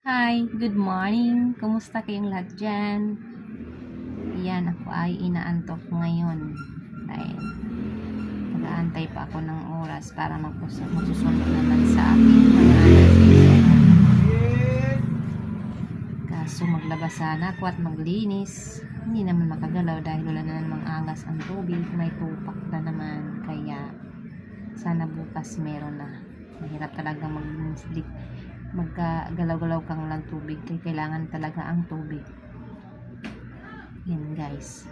Hi, good morning. Kumusta kayong lahat dyan? Yan, ako ay inaantok ngayon. Dahil nag-aantay pa ako ng oras para magsusunod naman sa akin mga alas. Kaso maglabas sana ako at maglinis. Hindi naman makagalaw dahil wala na namang agas ang tubig. May tupak na naman. Kaya sana bukas meron na. Mahirap talaga magkagalaw-galaw kang walang tubig kaya kailangan talaga ang tubig. Yan guys,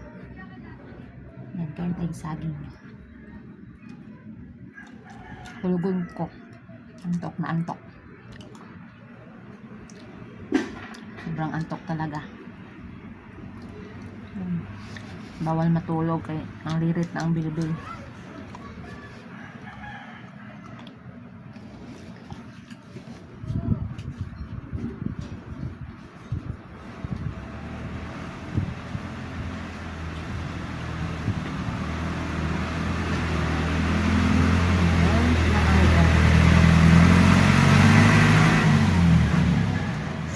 yan kain tayong saging, hulugon ko, antok na antok, sobrang antok talaga. Bawal matulog kaya ang lirit na ang bilbil.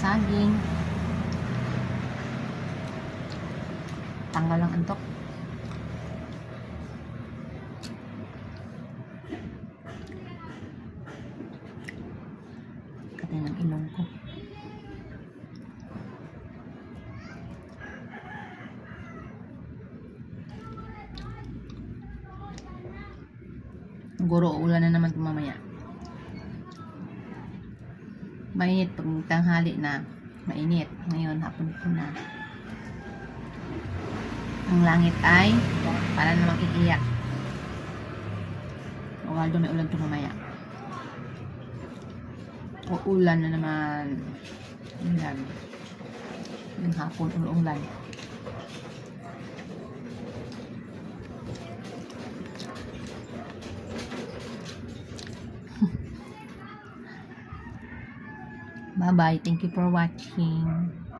Saging, tanggal ang antok. Katay ng ilong ko. Siguro ulan na naman mamaya. Mainit pag tanghali na, mainit. Ngayon hapon po na. Ang langit ay para namang iiyak. Waldo, may ulan ito mamaya. O ulan na naman. Ulan. Yung hapon, ulan. Bye-bye. Thank you for watching.